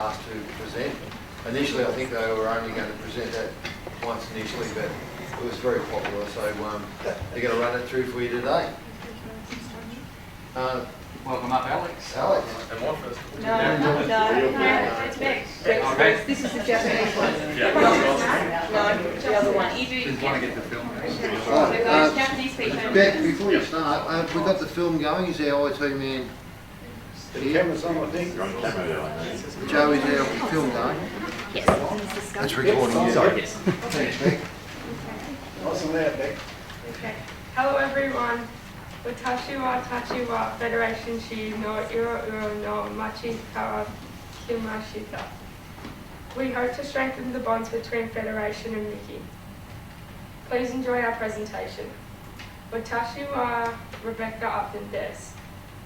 asked to present. Initially, I think they were only going to present that once initially, but it was very popular, so they're going to run it through for you today. Welcome up, Alex. Alex. And what first? No, it's Bex. Okay. This is the Japanese one. Yeah. No, the other one. Just want to get the film. So guys, Japanese speaker. Beck, before you start, we've got the film going. Is our IT man The camera's on, I think. Joe, is our film going? Yes. It's recording you. Sorry, yes. Thanks, Beck. Nice and loud, Beck. Okay. Hello everyone. Watashi wa tachi wa Federation shi no iro no machi kara kimashita. We hope to strengthen the bonds between Federation and Miki. Please enjoy our presentation. Watashi wa Rebecca Upton desu.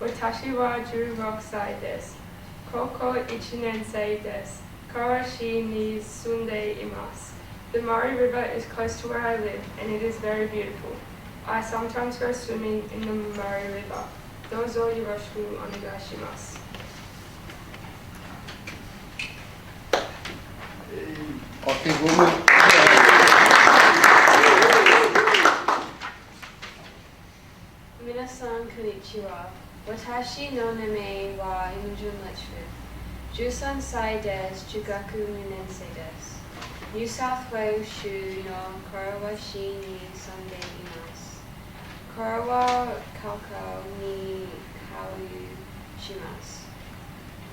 Watashi wa 16 歳です。高校1年生です。川市に住んでいます。The Murray River is close to where I live, and it is very beautiful. I sometimes go swimming in the Murray River. どうぞよろしくお願いします。I think we'll move. 皆さん、こんにちは。私の名前はイムジュン・レッチフォード。13歳です。中学2年生です。ニューサウスウェール州のカラワ市に住んでいます。カラワ高校に通います。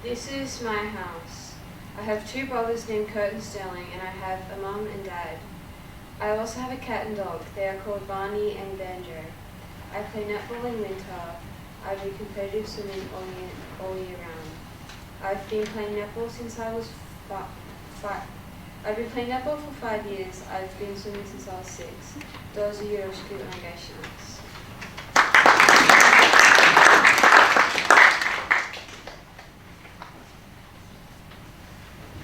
This is my house. I have two brothers named Kurt and Sterling, and I have a mom and dad. I also have a cat and dog. They are called Barney and Banjo. I play netball in winter. I do competitive swimming all year round. I've been playing netball since I was I've been playing netball for 5 years. I've been swimming since I was 6. どうぞよろしくお願いします。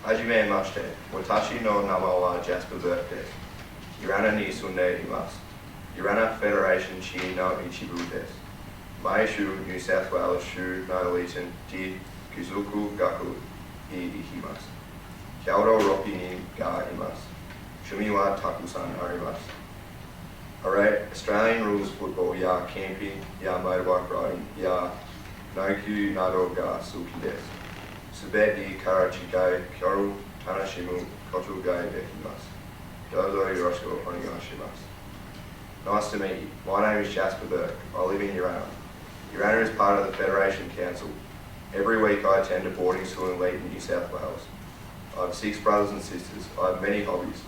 はじめまして。私の名前はジャスパー・ブークです。イランに住んでいます。イランフェデレーション市の一部です。毎週ニューサウスウェール州のレーションに帰属学に行きます。郷土ロッキーがいます。趣味はたくさんあります。Australian rules football やキャンピングやマイルバックライディングや野球などが好きです。すべてから近い距離を楽しむことができます。どうぞよろしくお願いします。Nice to meet you. My name is Jasper Burke. I live in Urana. Urana is part of the Federation Council. Every week I attend a boarding school in Leeton, New South Wales. I have 6 brothers and sisters. I have many hobbies.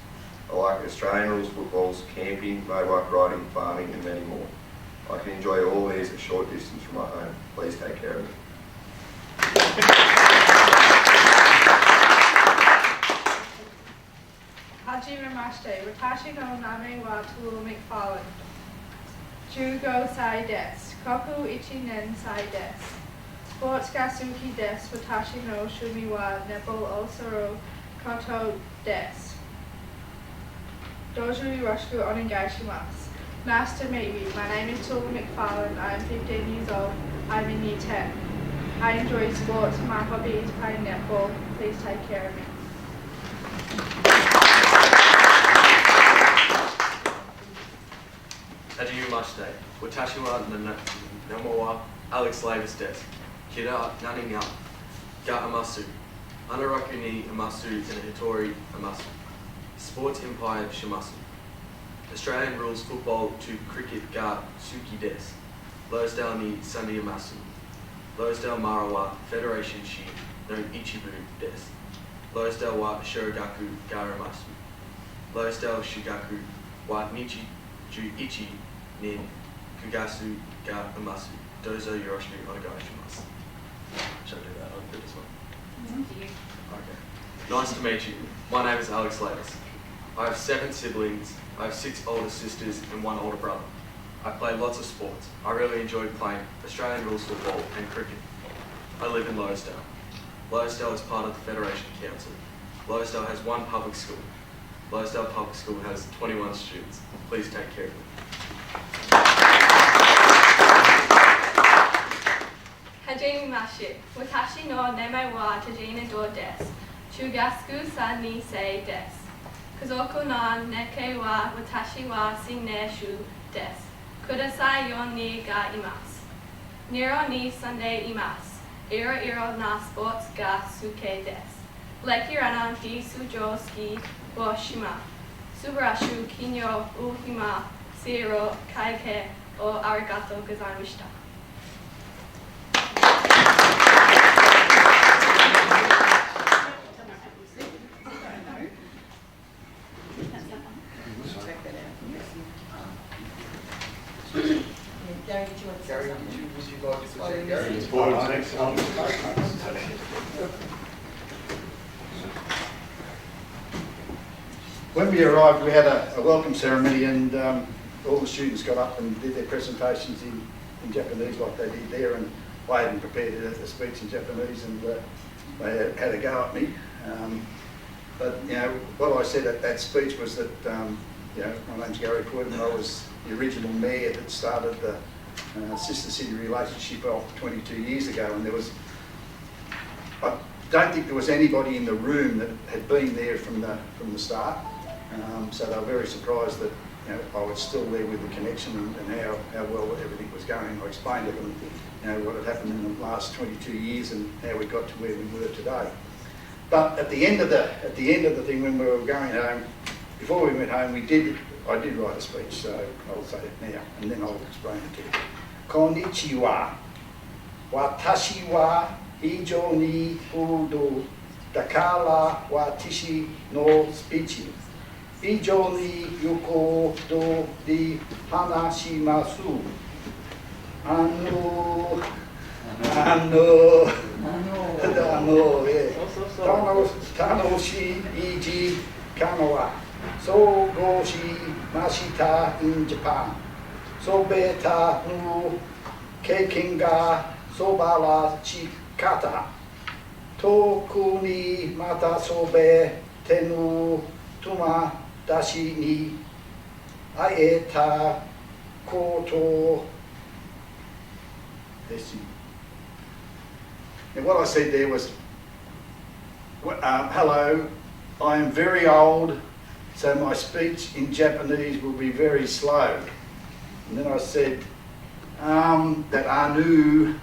I like Australian rules footballs, camping, motorbike riding, farming and many more. I can enjoy all these at a short distance from my home. Please take care of me. はじめまして。私の名前はトゥル・マクファーランド。15歳です。高校1年生です。スポーツが好きです。私の趣味はネットボールをすることです。どうぞよろしくお願いします。Nice to meet you. My name is Tully McFarlane. I am 15 years old. I'm in year 10. I enjoy sports. My hobby is playing netball. Please take care of me. はじめまして。私は名前は Alex Lavis です。キラ何がいます。アナロックにいます。一人います。Sports Empire します。Australian rules football to cricket が好きです。Lowersdale に住んでいます。Lowersdale マラは Federation 市の一部です。Lowersdale は小学があります。Lowersdale 小学は日11年9月がいます。どうぞよろしくお願いします。Should I do that? I'll do this one. Okay. Nice to meet you. My name is Alex Lavis. I have 7 siblings. I have 6 older sisters and 1 older brother. I play lots of sports. I really enjoy playing Australian rules football and cricket. I live in Lowersdale. Lowersdale is part of the Federation Council. Lowersdale has 1 public school. Lowersdale Public School has 21 students. Please take care of them. Tajini mashi, watashi no neme wa tajini do des, chugasku sa ni se des. Kazoku na neke wa watashi wa sine shu des. Kudasai yon ni ga imasu. Niro ni Sunday imasu. Iro na sports ga suke des. Lekirana di sujo ski wo shima. Subarashu kinyo uhima siro kaike o arigato gozaimashita. Gary, did you want to say Gary, something? would you like to present Gary? When we arrived, we had a welcome ceremony, and all the students got up and did their presentations in Japanese like they did there, and I hadn't prepared a speech in Japanese, and they had a go at me. But you know, what I said at that speech was that you know, my name's Gary Croydon, and I was the original mayor that started the sister city relationship off 22 years ago, and I don't think there was anybody in the room that had been there from the start. So they were very surprised that, you know, I was still there with the connection and how well everything was going. I explained to them, you know, what had happened in the last 22 years and how we got to where we were today. But at the end of the thing, when we were going home, before we went home, I did write a speech, so I'll say it now, and then I'll explain it to you. Konnichiwa. Watashi wa hijou ni furudo dakara watashi no speech. Hijou ni yokodo de hanashimasu. Tanoshi iji kanawa. So go shi mashita in Japan. So beta nu keiken ga sobara chikata. Toku ni mata sobe tenu tuma dashi ni aeta koto desu. And what I said there was, hello, I am very old, so my speech in Japanese will be very slow. And then I said, that anu,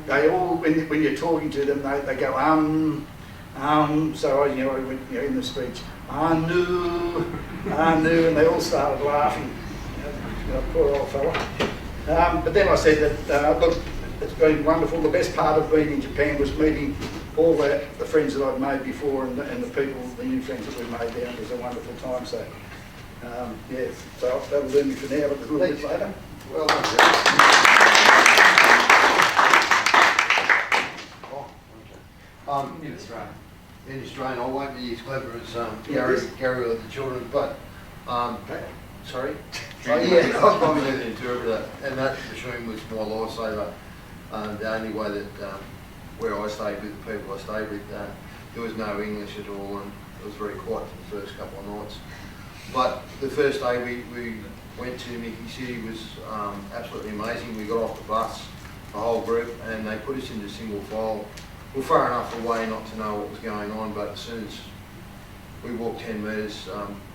they all, when you're talking to them, they go, so you know, in the speech, anu, and they all started laughing. You know, poor old fella. But then I said that, look, it's been wonderful. The best part of being in Japan was meeting all the friends that I've made before and the people, the new friends that we've made there. It was a wonderful time. So, yeah, so that'll do me for now, but a little bit later. Well done, Gary. Oh, okay. In Australia. In Australia, I won't be as clever as Yeah, Gary, this- Gary with the children, but, sorry? Oh, yeah, I was probably the interpreter, and that machine was my lifesaver. The only way that, where I stayed with the people I stayed with, there was no English at all, and it was very quiet for the first couple of nights. But the first day we went to Mickey City was absolutely amazing. We got off the bus, the whole group, and they put us into single file. We're far enough away not to know what was going on, but as soon as we walked 10 metres,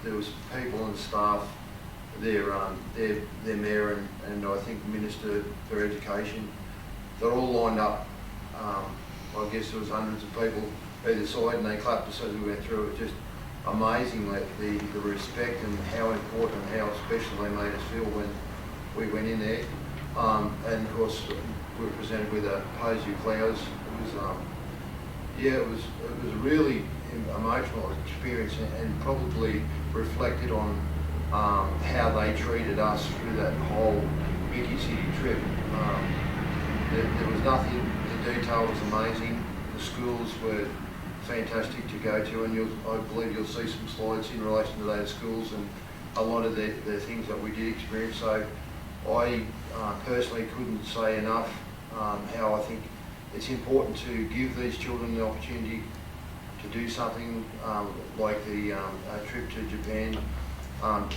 there was people and staff, their mayor and I think the Minister for Education, they're all lined up. I guess there was hundreds of people either side, and they clapped us as we went through. It was just amazing, that the respect and how important and how special they made us feel when we went in there. And of course, we were presented with a posy of flowers. It was a really emotional experience, and probably reflected on how they treated us through that whole Mickey City trip. There was nothing, the detail was amazing, the schools were fantastic to go to, and I believe you'll see some slides in relation to those schools and a lot of the things that we did experience. So I personally couldn't say enough how I think it's important to give these children the opportunity to do something like the trip to Japan,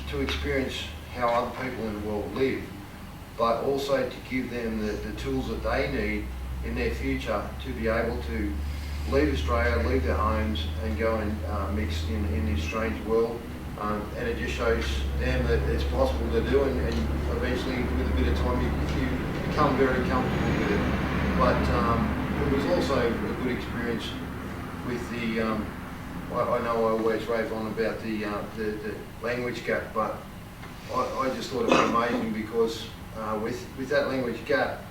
to experience how other people in the world live, but also to give them the tools that they need in their future to be able to leave Australia, leave their homes and go and mix in this strange world. And it just shows them that it's possible to do, and eventually with a bit of time you become very comfortable with it. But it was also a good experience with the, I know I always rave on about the language gap, but I just thought it was amazing because with that language gap,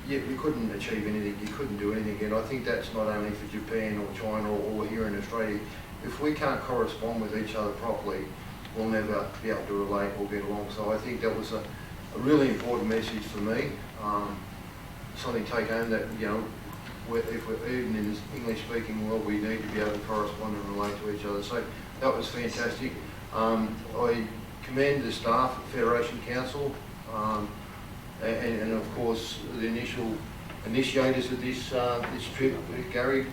you couldn't achieve anything, you couldn't do anything, and I think that's not only for Japan or China or here in Australia. If we can't correspond with each other properly, we'll never be able to relate or get along. So I think that was a really important message for me. Something to take home that, you know, if we're even in this English-speaking world, we need to be able to correspond and relate to each other. So that was fantastic. I commend the staff at Federation Council and of course the initial initiators of this trip, Gary,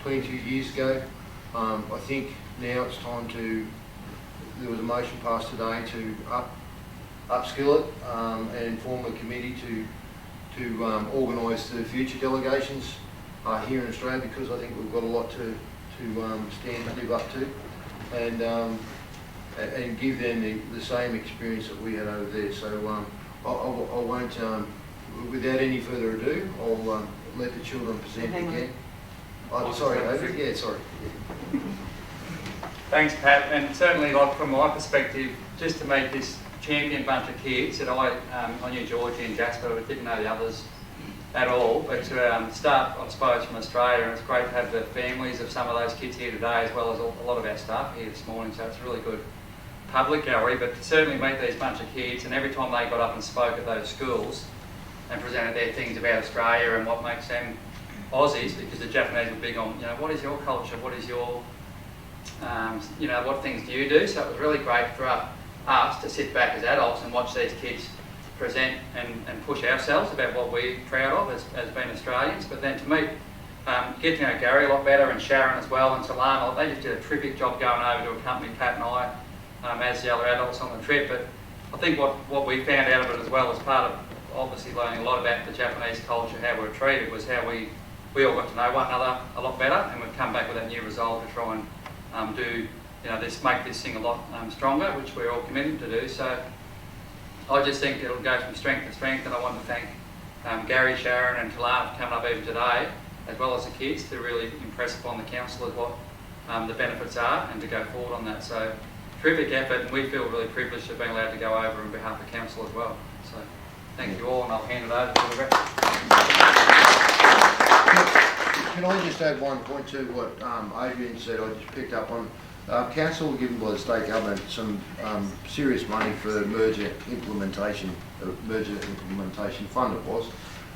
22 years ago. I think now it's time to, there was a motion passed today to upskill it and form a committee to organise the future delegations here in Australia, because I think we've got a lot to live up to, and give them the same experience that we had over there. So I won't, without any further ado, I'll let the children present again. Oh, sorry, David. Yeah, sorry. Thanks, Pat. And certainly, like from my perspective, just to meet this champion bunch of kids that I knew Georgie and Jasper, but didn't know the others at all. But to start, I suppose, from Australia, and it's great to have the families of some of those kids here today, as well as a lot of our staff here this morning. So it's a really good public gallery. But to certainly meet these bunch of kids, and every time they got up and spoke at those schools and presented their things about Australia and what makes them Aussies, because the Japanese were big on, you know, what is your culture, what is your, you know, what things do you do? So it was really great for us to sit back as adults and watch these kids present and push ourselves about what we're proud of as being Australians. But then to meet, get to know Gary a lot better, and Sharon as well, and Solana, they just did a terrific job going over to accompany Pat and I as the other adults on the trip. But I think what we found out of it as well, as part of obviously learning a lot about the Japanese culture, how we're treated, was how we all got to know one another a lot better, and we've come back with that new resolve to try and do, you know, make this thing a lot stronger, which we're all committed to do. So I just think it'll go from strength to strength, and I want to thank Gary, Sharon and Talana for coming up even today, as well as the kids, to really impress upon the councillors what the benefits are and to go forward on that. So terrific effort, and we feel really privileged to have been allowed to go over on behalf of council as well. So thank you all, and I'll hand it over to the rest. Can I just add one point to what Adrian said? I just picked up on. Council were given by the state government some serious money for the merger implementation fund it was,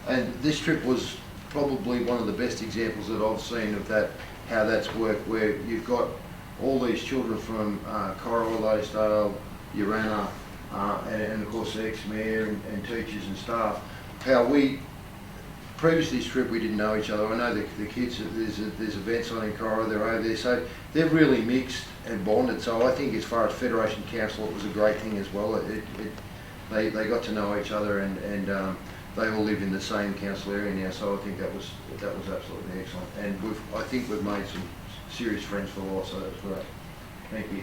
and this trip was probably one of the best examples that I've seen of that, how that's worked, where you've got all these children from Corowa, Lodesdale, Urana, and of course the ex-mayor and teachers and staff, how we, previous to this trip, we didn't know each other. I know the kids, there's events on in Corowa, they're over there, so they've really mixed and bonded. So I think as far as Federation Council, it was a great thing as well. They got to know each other, and they all live in the same council area now. So I think that was absolutely excellent, and I think we've made some serious friends for a while. So that's great. Thank you.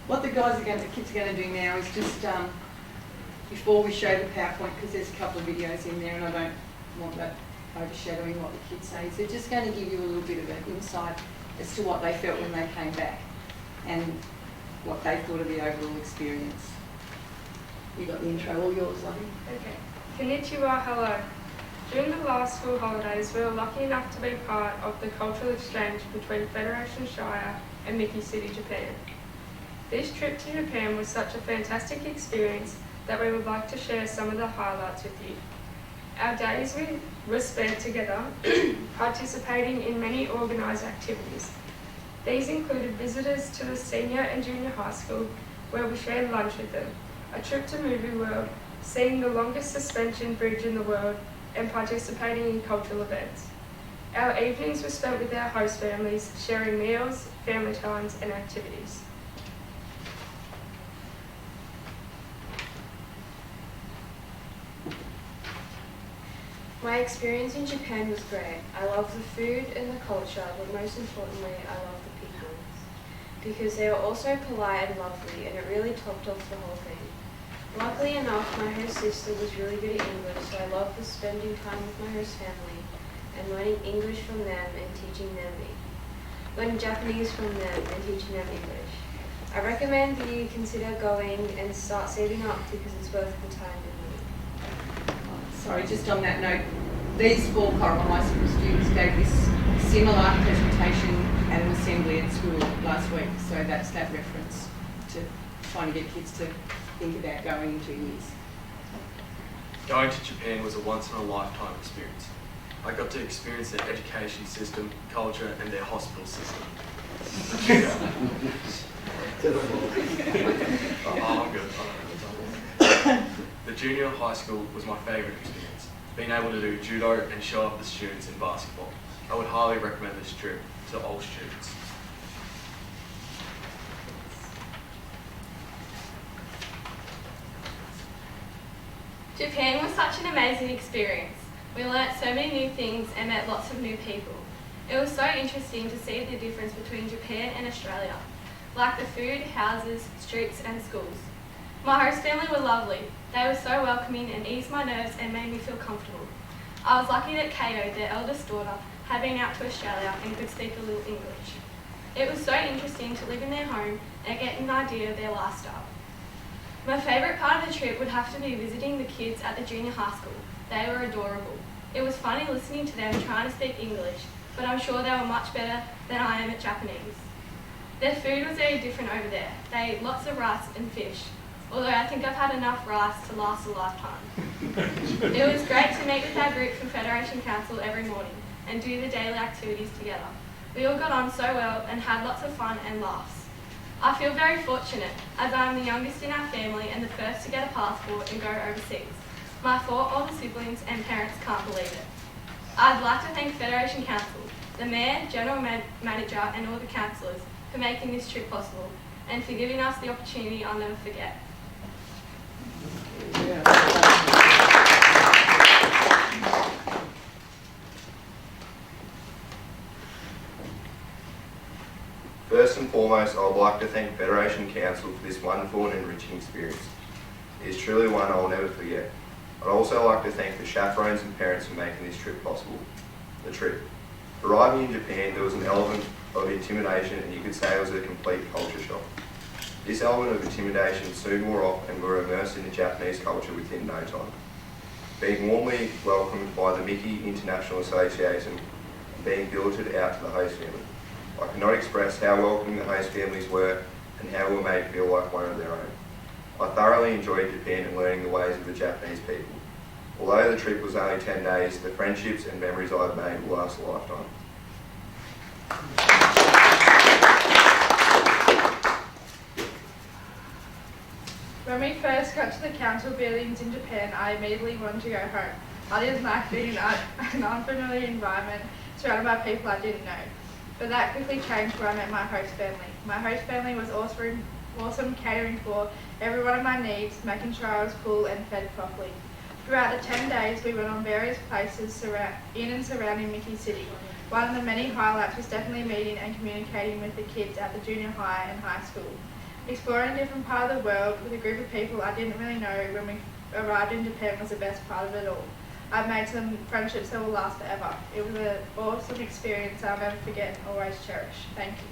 What the kids are going to do now is just, before we show the PowerPoint, because there's a couple of videos in there and I don't want that overshadowing what the kids say, so they're just going to give you a little bit of an insight as to what they felt when they came back and what they thought of the overall experience. You got the intro, all yours, Lovey. Okay. Konnichiwa, hello. During the last school holidays, we were lucky enough to be part of the cultural exchange between Federation Shire and Miki City, Japan. This trip to Japan was such a fantastic experience that we would like to share some of the highlights with you. Our days were spent together, participating in many organised activities. These included visitors to the senior and junior high school, where we shared lunch with them, a trip to Movie World, seeing the longest suspension bridge in the world, and participating in cultural events. Our evenings were spent with our host families, sharing meals, family times and activities. My experience in Japan was great. I love the food and the culture, but most importantly, I love the people. Because they were all so polite and lovely, and it really topped off the whole thing. Luckily enough, my host sister was really good at English, so I loved spending time with my host family and learning English from them and teaching them me. Learning Japanese from them and teaching them English. I recommend that you consider going and start saving up because it's worth the time and money. Sorry, just on that note, these 4 Coral High School students gave this similar presentation at an assembly at school last week, so that's that reference to trying to get kids to think about going in 2 years. Going to Japan was a once-in-a-lifetime experience. I got to experience their education system, culture, and their hospital system. I'm good. The junior high school was my favourite experience. Being able to do judo and show off the students in basketball. I would highly recommend this trip to all students. Japan was such an amazing experience. We learnt so many new things and met lots of new people. It was so interesting to see the difference between Japan and Australia, like the food, houses, streets and schools. My host family were lovely. They were so welcoming and eased my nerves and made me feel comfortable. I was lucky that Kayo, their eldest daughter, had been out to Australia and could speak a little English. It was so interesting to live in their home and get an idea of their lifestyle. My favourite part of the trip would have to be visiting the kids at the junior high school. They were adorable. It was funny listening to them trying to speak English, but I'm sure they were much better than I am at Japanese. Their food was very different over there. They ate lots of rice and fish, although I think I've had enough rice to last a lifetime. It was great to meet with our group from Federation Council every morning and do the daily activities together. We all got on so well and had lots of fun and laughs. I feel very fortunate as I am the youngest in our family and the first to get a passport and go overseas. My 4 older siblings and parents can't believe it. I'd like to thank Federation Council, the Mayor, General Manager and all the councillors for making this trip possible and for giving us the opportunity I'll never forget. First and foremost, I would like to thank Federation Council for this wonderful and enriching experience. It is truly one I will never forget. I'd also like to thank the chaperones and parents for making this trip possible. The trip. Arriving in Japan, there was an element of intimidation and you could say it was a complete culture shock. This element of intimidation soon wore off and we were immersed in the Japanese culture within no time. Being warmly welcomed by the Miki International Association and being billeted out to the host family. I cannot express how welcoming the host families were and how we were made feel like one of their own. I thoroughly enjoyed Japan and learning the ways of the Japanese people. Although the trip was only 10 days, the friendships and memories I've made will last a lifetime. When we first got to the council buildings in Japan, I immediately wanted to go home. I didn't like being in an unfamiliar environment surrounded by people I didn't know. But that quickly changed when I met my host family. My host family was awesome catering for every one of my needs, making sure I was cool and fed properly. Throughout the 10 days, we went on various places in and surrounding Miki City. One of the many highlights was definitely meeting and communicating with the kids at the junior high and high school. Exploring a different part of the world with a group of people I didn't really know when we arrived in Japan was the best part of it all. I've made some friendships that will last forever. It was an awesome experience I'll never forget and always cherish. Thank you.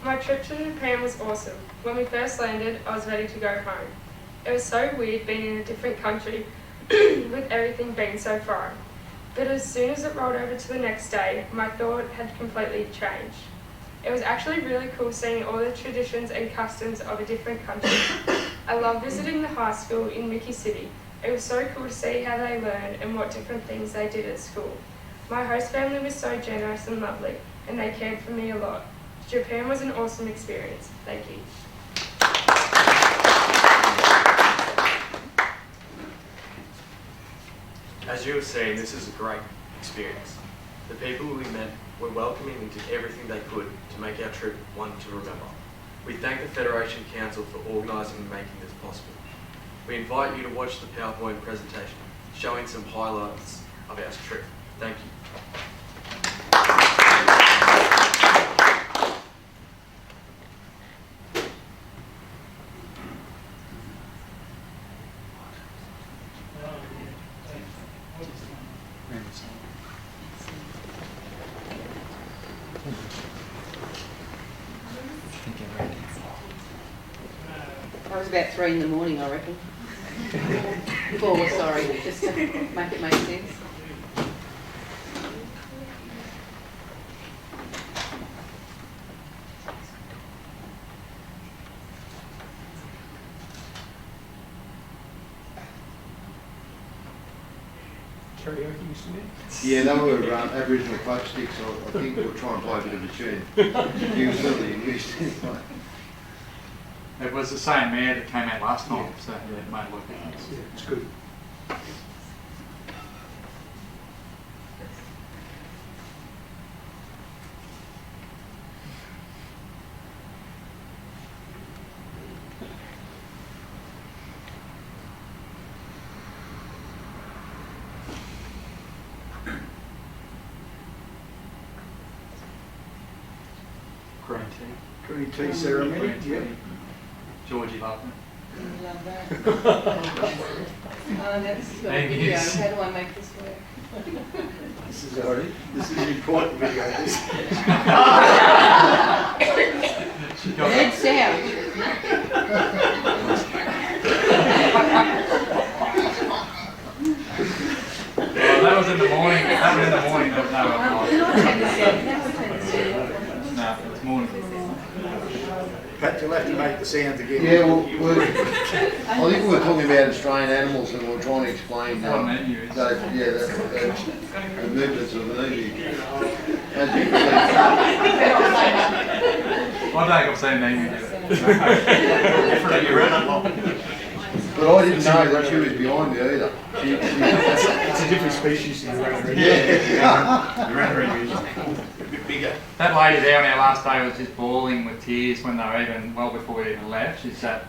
My trip to Japan was awesome. When we first landed, I was ready to go home. It was so weird being in a different country with everything being so foreign. But as soon as it rolled over to the next day, my thought had completely changed. It was actually really cool seeing all the traditions and customs of a different country. I loved visiting the high school in Miki City. It was so cool to see how they learned and what different things they did at school. My host family was so generous and lovely, and they cared for me a lot. Japan was an awesome experience. Thank you. As you have seen, this is a great experience. The people we met were welcoming and did everything they could to make our trip one to remember. We thank the Federation Council for organising and making this possible. We invite you to watch the PowerPoint presentation showing some highlights of our trip. Thank you. That was about 3 in the morning, I reckon. 4, sorry, just to make it make sense. Karaoke used to be? Yeah, they were Aboriginal folk sticks. I think we'll try and play a bit of a tune. He was really used to it. It was the same mayor that came out last time, so yeah, it made a lot of difference. Yeah, it's good. Green tea. Green tea ceremony, Green yeah. tea. Georgie loved it. I love that. Oh, now this has got a Thank video. you. How do I make this work? This is an important video, this. She got Good sound. Well, that was in the morning. That was in the morning. But no, no, it was morning. Pat, you'll have to make the sounds again. Yeah, I think we were talking about Australian animals and we were trying to explain What a menu is. the movements of the movie. As you can I don't think I've seen Amy do it. But I didn't know that she was behind me either. It's a different species than the rendering. Yeah. The rendering is a bit bigger. That lady there on our last day was just bawling with tears when they were even, well before we even left. She's that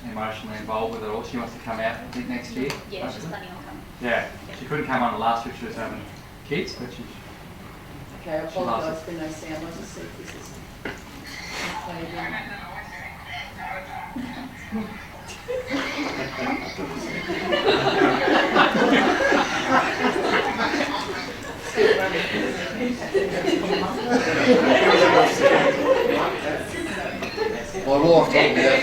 emotionally involved with it all. She wants to come out, I think, next year. Yeah, she's planning on coming. Yeah, she couldn't come on the last trip, she was having kids, but she's... Okay, I She loves apologise for no sound. I'll just see if this is played in. Still running. My wife told me that.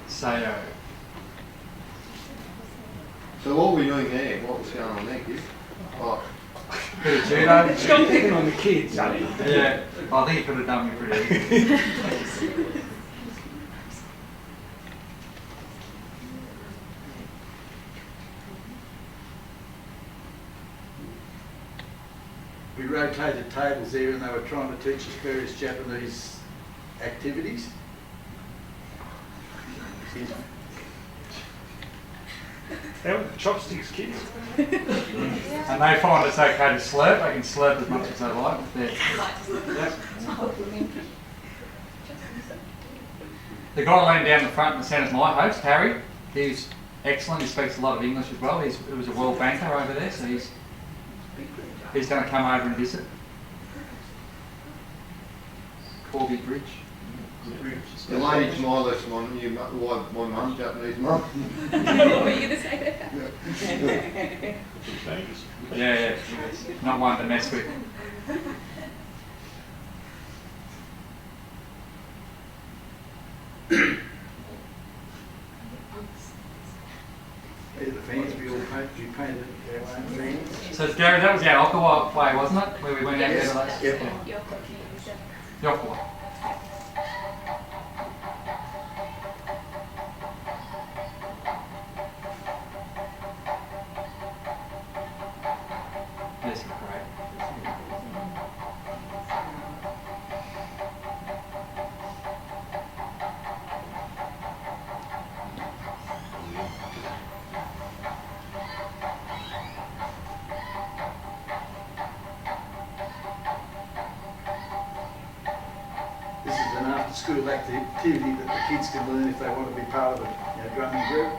Sayo. So what were we doing there? What was going on there, kid? Oh, Bit of judo. Stop picking on the kids, eh? Yeah, I think he could have done me pretty easy. We rotated tables there and they were trying to teach us various Japanese activities. They were chopsticks, kids. And they find it's okay to slurp. They can slurp as much as they like. Yep. The guy laying down the front in the centre is my host, Harry. He's excellent. He speaks a lot of English as well. He was a world banker over there, so he's going to come over and visit. Corby Bridge. the lady to my left, my mum, Japanese mum. What were you going to say there? Yeah, not one to mess with. Yeah, the fans we all painted their own fans. So Gary, that was our Okawa play, wasn't it? Where we went out there to those? Yep. Yokwa. Yes, great. school activity that the kids can learn if they want to be part of a drumming group?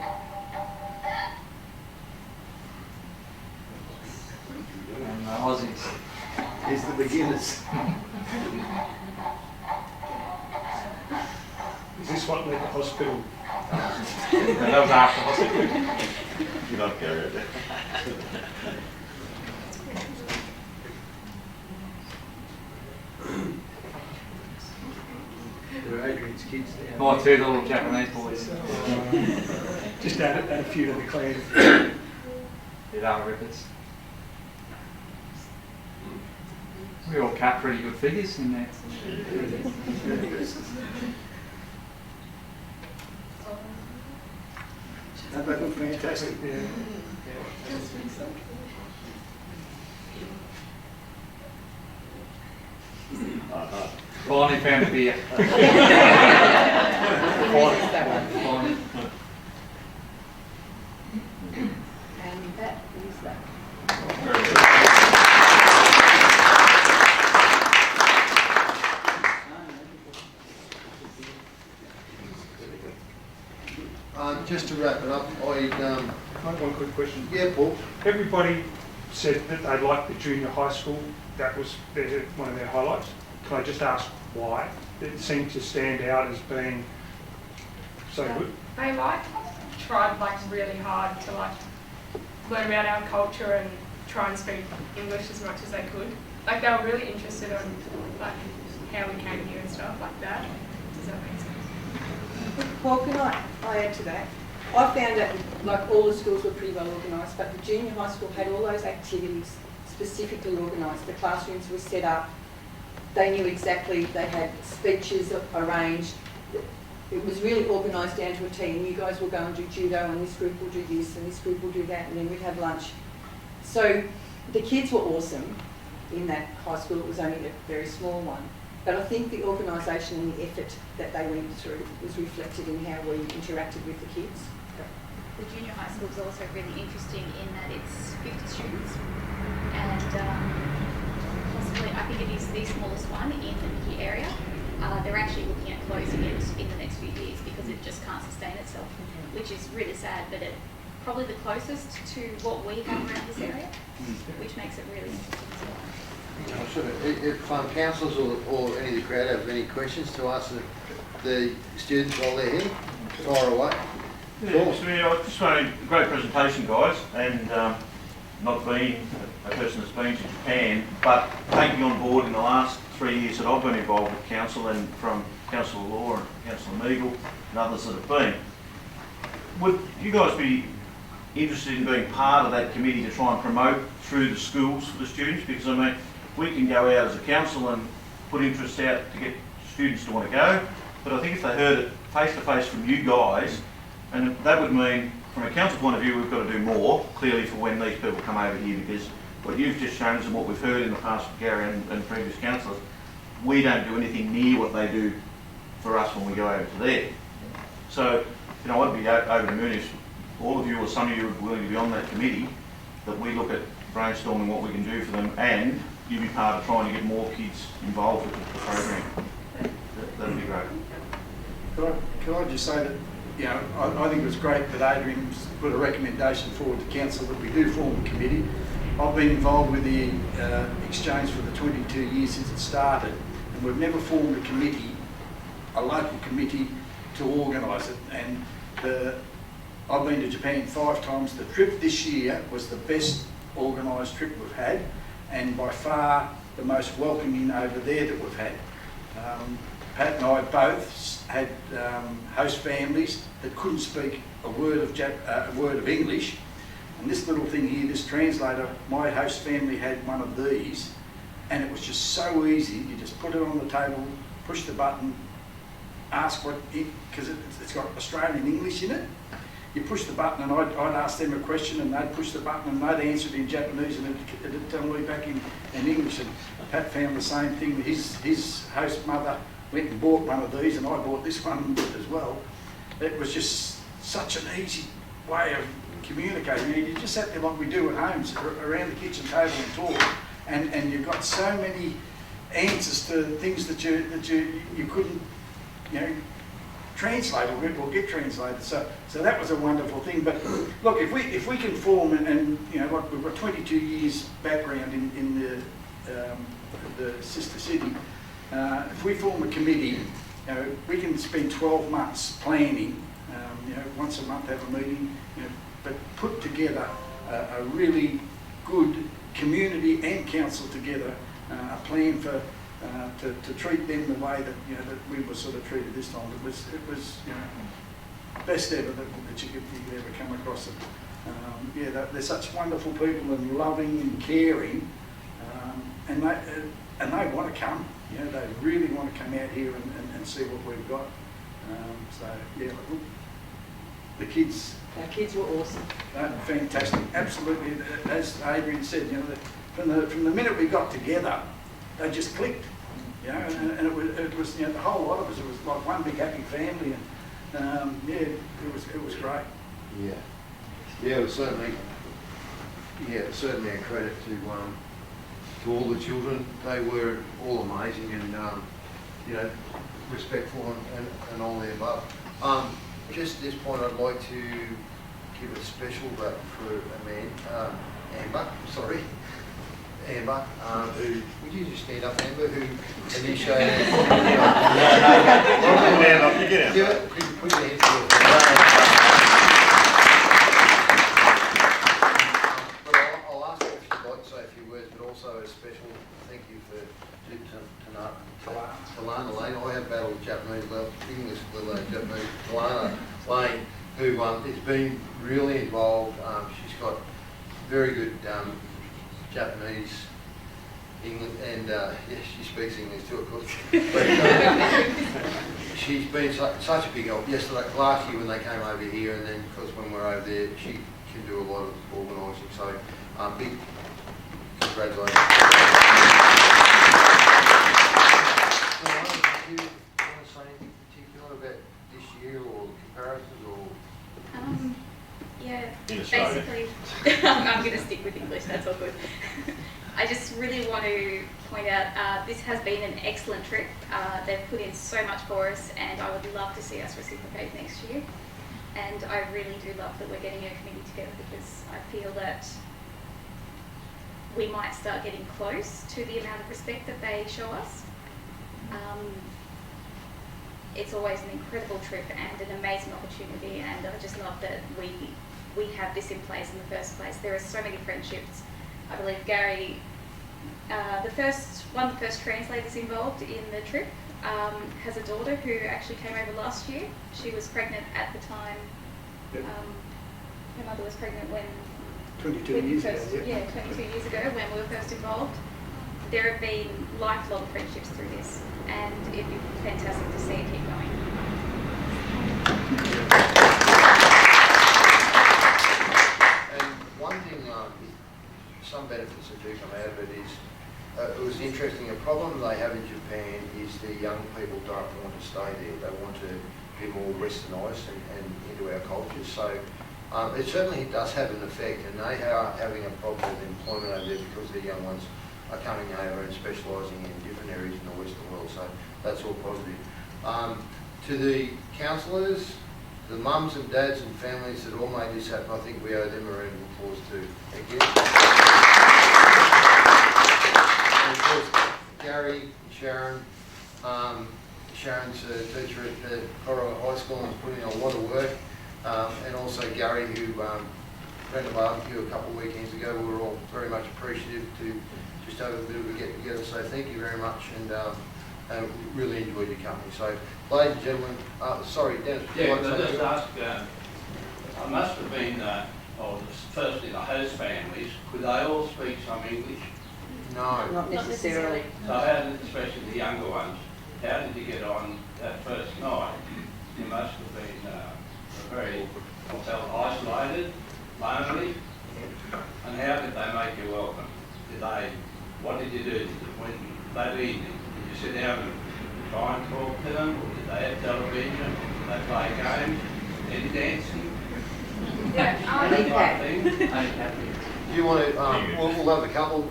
And Aussies. Is the beginners. Is this what led to hospital? That was after hospital. You're not carried. There are Adrian's kids there. My two little Japanese boys. Just add a few to the clan. They are rippers. We all cut pretty good figures in there. Don't they look fantastic? Yeah. Finally found a beer. Finally. And that is that. Just to wrap it up, One quick question. yeah, Paul. Everybody said that they liked the junior high school. That was one of their highlights. Can I just ask why? It seemed to stand out as being so good. They tried really hard to learn about our culture and try and speak English as much as they could. They were really interested in how we came here and stuff like that. Does that make sense? Well, can I add to that? I found that all the schools were pretty well organised, but the junior high school had all those activities specifically organised. The classrooms were set up. They knew exactly, they had speeches arranged. It was really organised down to a T, and you guys will go and do judo, and this group will do this, and this group will do that, and then we'd have lunch. So the kids were awesome in that high school. It was only a very small one. But I think the organisation and the effort that they went through was reflected in how we interacted with the kids. The junior high school is also really interesting in that it's 50 students, and possibly, I think it is the smallest one in the Mickey area. They're actually looking at closing it in the next few years because it just can't sustain itself, which is really sad, but it's probably the closest to what we have around this area, which makes it really interesting as well. If councillors or any of the crowd have any questions to ask the students while they're here, fire away. Yeah, I just made a great presentation, guys, and not being a person that's been to Japan, but taking on board in the last 3 years that I've been involved with council, and from Councillor Law and Councillor Meagle and others that have been. Would you guys be interested in being part of that committee to try and promote through the schools for the students? Because I mean, we can go out as a council and put interest out to get students to want to go, but I think if they heard it face to face from you guys, and that would mean, from a council point of view, we've got to do more, clearly, for when these people come over here, because what you've just shown us and what we've heard in the past from Gary and previous councillors, we don't do anything near what they do for us when we go over to there. So, I'd be over the moon if all of you or some of you are willing to be on that committee, that we look at brainstorming what we can do for them, and you be part of trying to get more kids involved with the program. That'd be great. Can I just say that, I think it was great that Adrian put a recommendation forward to council that we do form a committee. I've been involved with the exchange for the 22 years since it started, and we've never formed a committee, a local committee, to organise it. And I've been to Japan 5 times. The trip this year was the best organised trip we've had, and by far the most welcoming over there that we've had. Pat and I both had host families that couldn't speak a word of English, and this little thing here, this translator, my host family had one of these, and it was just so easy. You just put it on the table, push the button, ask because it's got Australian English in it. You push the button, and I'd ask them a question, and they'd push the button, and they'd answer it in Japanese, and it'd tell me back in English. And Pat found the same thing. His host mother went and bought one of these, and I bought this one as well. It was just such an easy way of communicating. You just sat there like we do at homes, around the kitchen table and talk, and you've got so many answers to things that you couldn't translate or get translated. So that was a wonderful thing. But look, if we can form and like we've got 22 years background in the sister city. If we form a committee, we can spend 12 months planning. Once a month have a meeting, but put together a really good community and council together a plan for to treat them the way that that we were sort of treated this time. It was best ever that you could ever come across it. They're such wonderful people and loving and caring, and they want to come. They really want to come out here and see what we've got. The kids. Our kids were awesome. Fantastic, absolutely. As Adrian said, from the minute we got together, they just clicked. And it was the whole lot of us. It was like one big happy family, and it was great. It was certainly a credit to all the children. They were all amazing and respectful and all the above. Just at this point, I'd like to give a special vote for Amber, who, would you just stand up, Amber, who initiated... Put your hands together. But I'll ask you if you'd like to say a few words, but also a special thank you to Talana Lane. I have battled Japanese, English, Japanese, Talana Lane, who has been really involved. She's got very good Japanese, English, and she speaks English too, of course. But she's been such a big help. Last year when they came over here, and then of course when we're over there, she can do a lot of organising. So big congratulations. So, do you want to say anything particular about this year or comparisons or? Basically, I'm going to stick with English, that's all good. I just really want to point out this has been an excellent trip. They've put in so much for us, and I would love to see us reciprocate next year. And I really do love that we're getting a committee together, because I feel that we might start getting close to the amount of respect that they show us. It's always an incredible trip and an amazing opportunity, and I just love that we have this in place in the first place. There are so many friendships. I believe Gary, one of the first translators involved in the trip, has a daughter who actually came over last year. She was pregnant at the time. Her mother was pregnant when 22 years ago. 22 years ago when we were first involved. There have been lifelong friendships through this, and it'd be fantastic to see it keep going. And one thing, some benefits that do come out of it is, it was interesting, a problem they have in Japan is the young people don't want to stay there. They want to be more westernised and into our cultures. So it certainly does have an effect, and they are having a problem with employment over there because the young ones are coming over and specialising in different areas in the Western world. So that's all positive. To the councillors, the mums and dads and families that all made this happen, I think we owe them a round of applause too. Thank you. And of course, Gary and Sharon. Sharon's a teacher at Corowa High School and is putting in a lot of work. And also Gary, who ran a barbecue a couple of weekends ago. We were all very much appreciative to just have a bit of a get together. So thank you very much, and really enjoyed your company. So, ladies and gentlemen, sorry, Dennis. Yeah, can I just ask, I must have been, firstly the host families, could they all speak some English? No. Not necessarily. So how did, especially the younger ones, how did you get on that first night? You must have been very, I felt isolated, lonely, and how did they make you welcome? What did you do that evening? Did you sit down and try and talk to them, or did they have television? Did they play games? Any dancing? Do you want to, we'll have a couple,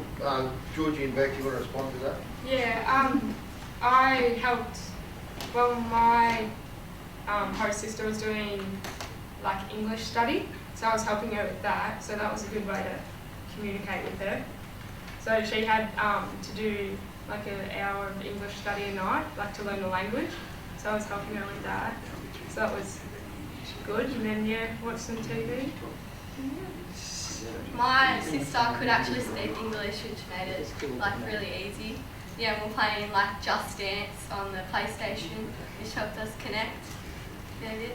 Georgie and Beck, do you want to respond to that? Yeah, I helped Well, my host sister was doing like English study, so I was helping her with that. So that was a good way to communicate with her. So she had to do like an hour of English study a night, like to learn the language. So I was helping her with that. So that was good. And then yeah, watch some TV. My sister could actually speak English, which made it like really easy. Yeah, we're playing like Just Dance on the PlayStation, which helped us connect. Yeah,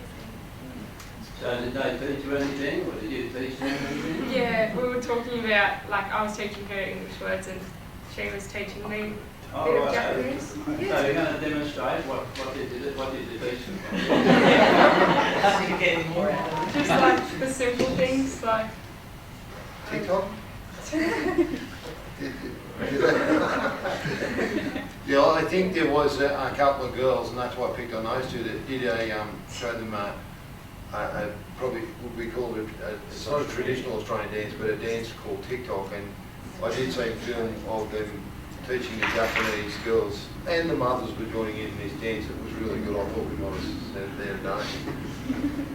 So did they teach you anything, or did you teach them anything? Yeah, we were talking about like I was teaching her English words and she was teaching me a bit of Japanese. So you're going to demonstrate what did you teach them? How do you get more out of it? Just like the simple things like. TikTok? Yeah, I think there was a couple of girls, and that's why I picked on those two, that did show them probably would be called it's not a traditional Australian dance, but a dance called TikTok, and I did see a film of them teaching the Japanese girls, and the mothers were joining in this dance. It was really good. I thought we might have seen it there today.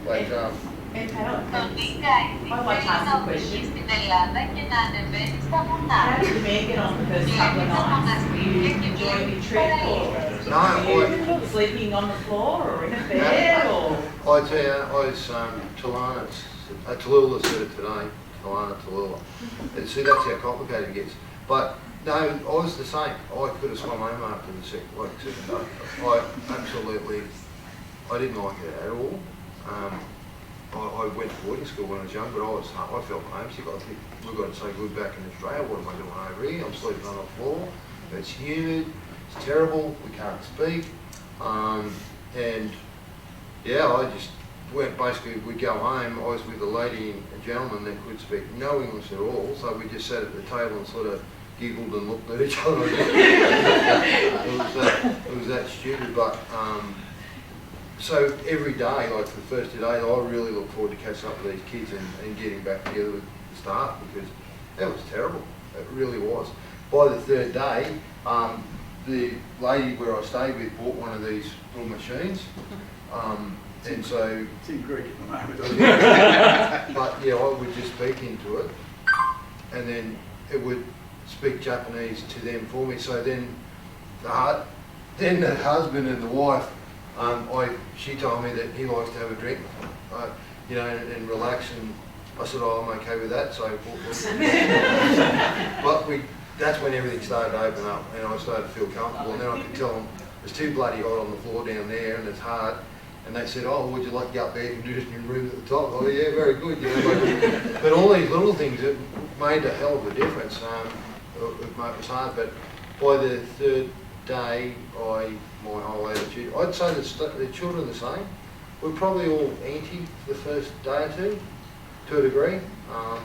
But I'd like to ask a question. How did you make it on the first couple of nights? Were you enjoying your trip, or were you sleeping on the floor or in a bed, or? I tell you, I was Tallulah said it today, Tallulah. And see, that's how complicated it gets. But no, I was the same. I could have swum home after the second day. I didn't like it at all. I went to boarding school when I was young, but I felt homesick. I think we've got it so good back in Australia. What am I doing over here? I'm sleeping on the floor. It's humid. It's terrible. We can't speak. And yeah, I just went, basically we'd go home. I was with a lady and a gentleman that could speak no English at all, so we just sat at the table and sort of giggled and looked at each other. It was that stupid, but so every day, like for the first 2 days, I really look forward to catching up with these kids and getting back together with the staff, because that was terrible. It really was. By the third day, the lady where I stayed with bought one of these little machines. And so, It's in Greek at the moment. but yeah, I would just speak into it, and then it would speak Japanese to them for me. So then the husband and the wife, she told me that he likes to have a drink, and relax, and I said, oh, I'm okay with that. So, but that's when everything started to open up, and I started to feel comfortable. And then I could tell them it's too bloody hot on the floor down there, and it's hard. And they said, oh, would you like to go up there and do this in your room at the top? Oh, yeah, very good. But all these little things, it made a hell of a difference. It was hard, but by the third day, my whole attitude, I'd say the children are the same. We're probably all anti the first day or two, to a degree. I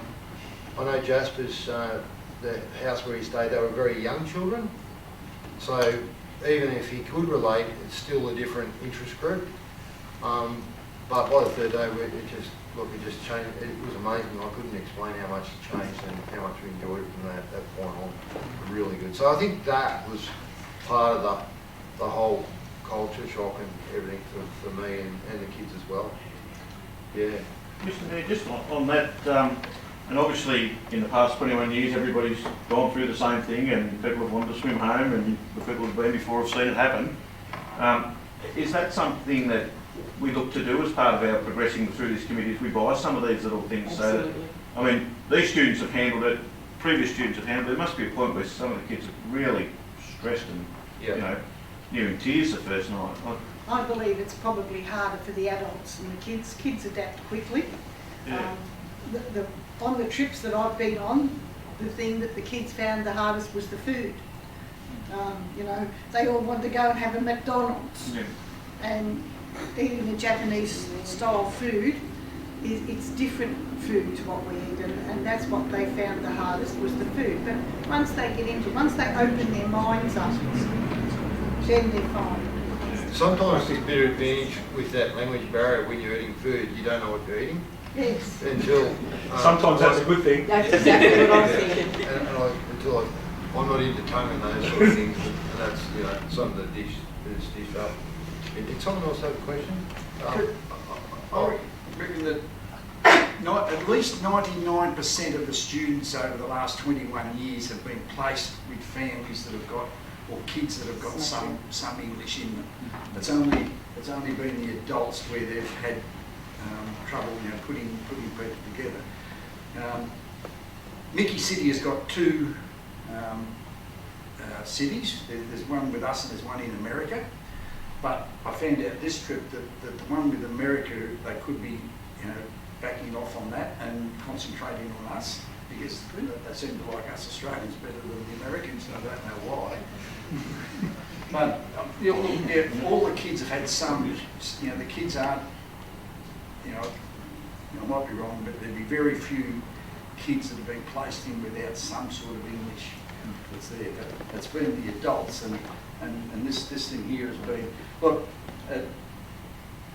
know Jasper's, the house where he stayed, they were very young children. So even if he could relate, it's still a different interest group. But by the third day, it just changed. It was amazing. I couldn't explain how much it changed and how much we enjoyed it from that point on. Really good. So I think that was part of the whole culture shock and everything for me and the kids as well. Yeah. Mr. Mayor, just on that, and obviously in the past 21 years everybody's gone through the same thing, and people have wanted to swim home, and the people who've been before have seen it happen. Is that something that we look to do as part of our progressing through this committee, is we buy some of these little things? Absolutely. So that, I mean, these students have handled it, previous students have handled it. There must be a point where some of the kids are really stressed and, near in tears the first night. I believe it's probably harder for the adults and the kids. Kids adapt quickly. Yeah. On the trips that I've been on, the thing that the kids found the hardest was the food. They all wanted to go and have a McDonald's. Yeah. And eating the Japanese style food, it's different food to what we eat, and that's what they found the hardest was the food. But once they open their minds up, then they're fine. Sometimes there's a bit of advantage with that language barrier when you're eating food. You don't know what you're eating. Yes. Until sometimes that's a good thing. That's exactly what I'm thinking. I'm not into tongue and those sort of things, and that's some of the dish that's dished up. Did someone else have a question? I reckon that at least 99% of the students over the last 21 years have been placed with families that have got, or kids that have got some English in them. It's only been the adults where they've had trouble, putting people together. Mickey City has got two cities. There's one with us and there's one in America. But I found out this trip that the one with America, they could be, backing off on that and concentrating on us, because they seem to like us Australians better than the Americans, and I don't know why. But all the kids have had some, the kids aren't, I might be wrong, but there'd be very few kids that have been placed in without some sort of English that's there. But it's been the adults, and this thing here has been, look,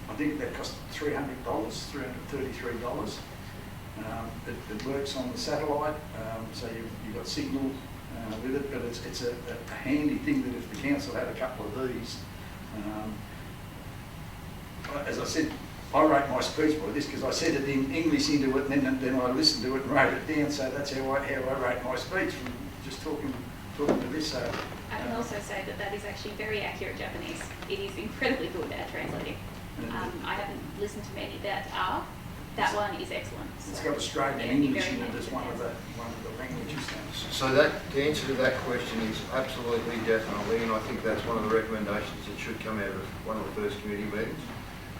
I think that cost $300, $333. It works on the satellite, so you've got signal with it, but it's a handy thing that if the council had a couple of these, as I said, I wrote my speech by this because I said it in English into it, and then I listened to it and wrote it down. So that's how I wrote my speech, from just talking to this. So I can also say that is actually very accurate Japanese. It is incredibly good at translating. I haven't listened to many that are. That one is excellent. It's got Australian English in it as one of the languages. So the answer to that question is absolutely, definitely, and I think that's one of the recommendations that should come out of one of the first committee meetings,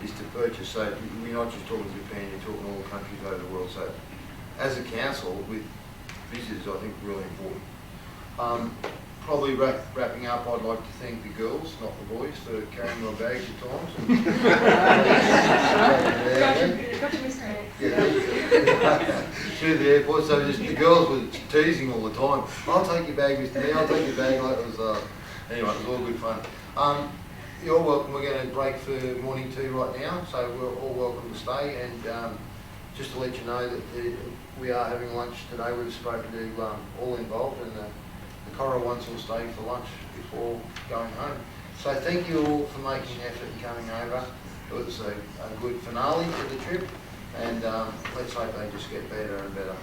is to purchase. So we're not just talking Japan, you're talking all countries over the world. So as a council, with visitors, I think really important. Probably wrapping up, I'd like to thank the girls, not the boys, for carrying my bags at times. Got to Mr. Hanks. Through the airport, so just the girls were teasing all the time. I'll take your bag, Mr. Mayor, I'll take your bag. Like it was, anyway, it was all good fun. You're welcome. We're going to break for morning tea right now, so we're all welcome to stay. And just to let you know that we are having lunch today. We've spoken to all involved, and the Cora ones will stay for lunch before going home. So thank you all for making an effort and coming over. It was a good finale to the trip, and let's hope they just get better and better.